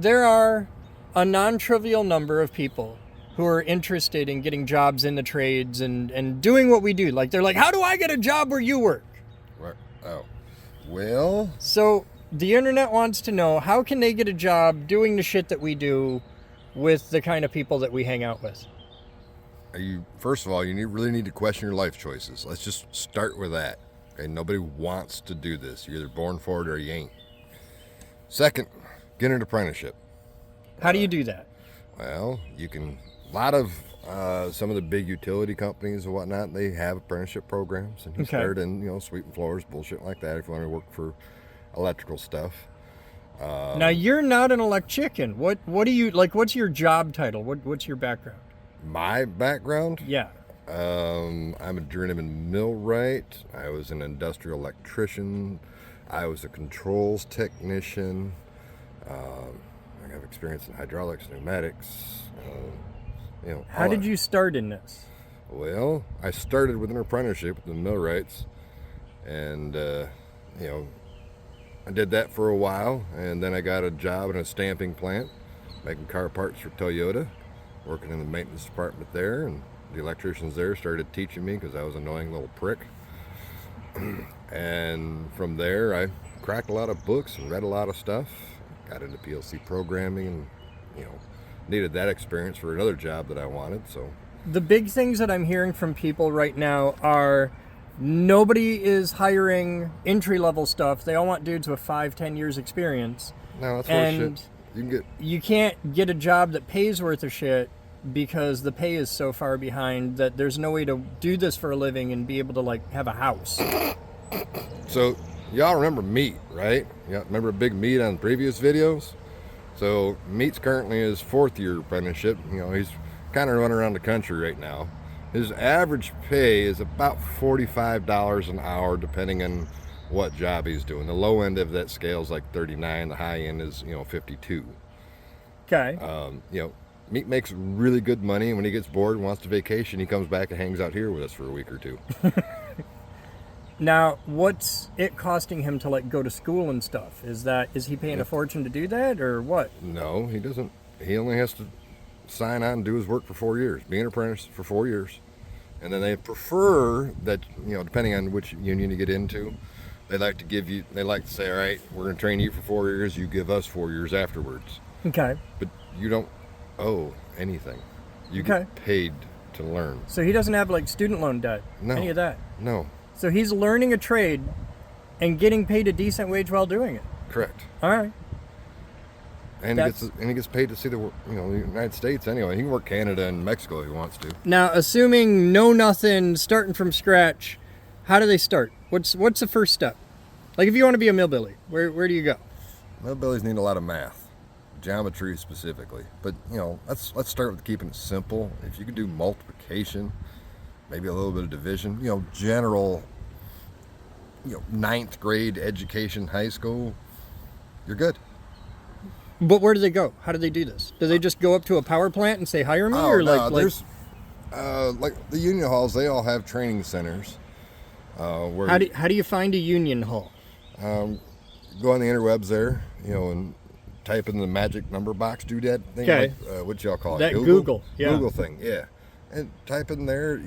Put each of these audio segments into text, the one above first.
there are a non-trivial number of people who are interested in getting jobs in the trades and doing what we do. Like, they're like, how do I get a job where you work? Oh, well. So the internet wants to know, how can they get a job doing the shit that we do with the kind of people that we hang out with? First of all, you really need to question your life choices. Let's just start with that. Okay, nobody wants to do this. You're either born for it or you ain't. Second, get an apprenticeship. How do you do that? Well, you can. A lot of some of the big utility companies and whatnot, they have apprenticeship programs, and you start in, sweeping floors, bullshit like that. If you want to work for electrical stuff. Now, you're not an electrician. What do you like? What's your job title? What's your background? My background? Yeah. I'm a journeyman millwright. I was an industrial electrician. I was a controls technician. I have experience in hydraulics, pneumatics. How did you start in this? Well, I started with an apprenticeship with the millwrights, and I did that for a while, and then I got a job in a stamping plant, making car parts for Toyota, working in the maintenance department there, and the electricians there started teaching me because I was an annoying little prick. And from there, I cracked a lot of books and read a lot of stuff, got into PLC programming, and needed that experience for another job that I wanted. So the big things that I'm hearing from people right now are nobody is hiring entry-level stuff. They all want dudes with 5-10 years experience. No, that's horseshit. You can't get a job that pays worth of shit because the pay is so far behind that there's no way to do this for a living and be able to, like, have a house. So y'all remember Meat, right? Y'all remember Big Meat on previous videos? So Meat's currently his 4th year apprenticeship. He's kind of running around the country right now. His average pay is about $45 an hour, depending on what job he's doing. The low end of that scale is like 39. The high end is 52. Okay. Meat makes really good money, and when he gets bored and wants to vacation, he comes back and hangs out here with us for a week or two. Now, what's it costing him to go to school and stuff? Is he paying a fortune to do that, or what? No, he doesn't. He only has to sign on and do his work for 4 years, be an apprentice for 4 years. And then they prefer that, depending on which union you get into, they like to say, all right, we're going to train you for 4 years, you give us 4 years afterwards. Okay. But you don't owe anything. You get paid to learn. So he doesn't have student loan debt? No. Any of that? No. So he's learning a trade and getting paid a decent wage while doing it? Correct. All right. And he gets paid to see the United States anyway. He can work Canada and Mexico if he wants to. Now, assuming nothing, starting from scratch, how do they start? What's the first step? Like, if you want to be a millbilly, where do you go? Millbillies need a lot of math, geometry specifically. But let's start with keeping it simple. If you can do multiplication, maybe a little bit of division, general, 9th grade education, high school, you're good. But where do they go? How do they do this? Do they just go up to a power plant and say, hire me? There's like the union halls, they all have training centers. Where how do you find a union hall? Go on the interwebs there, and type in the magic number box doodad thing. Okay. What y'all call it? That Google. Yeah. Google thing, yeah. And type in there,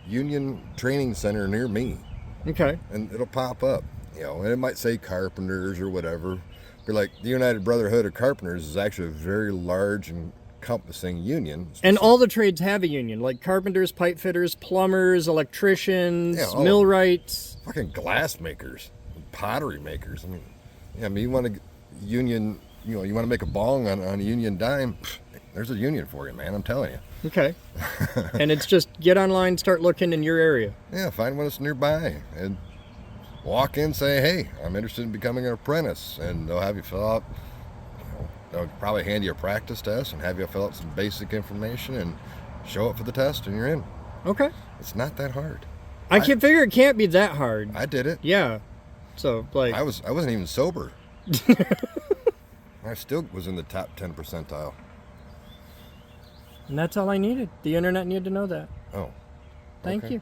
union training center near me. Okay. And it'll pop up, and it might say carpenters or whatever. But like the United Brotherhood of Carpenters is actually a very large and encompassing union. And all the trades have a union, like carpenters, pipe fitters, plumbers, electricians, millwrights. Fucking glass makers, pottery makers. You want to union, you want to make a bong on a union dime, there's a union for you, man, I'm telling you. Okay. And it's just get online, start looking in your area. Yeah, find one that's nearby and walk in, say, hey, I'm interested in becoming an apprentice, and they'll have you fill out, they'll probably hand you a practice test and have you fill out some basic information and show up for the test, and you're in. Okay. It's not that hard. I can figure it can't be that hard. I did it. Yeah. So, I wasn't even sober. I still was in the top 10 percentile. And that's all I needed. The internet needed to know that. Oh. Thank okay. you.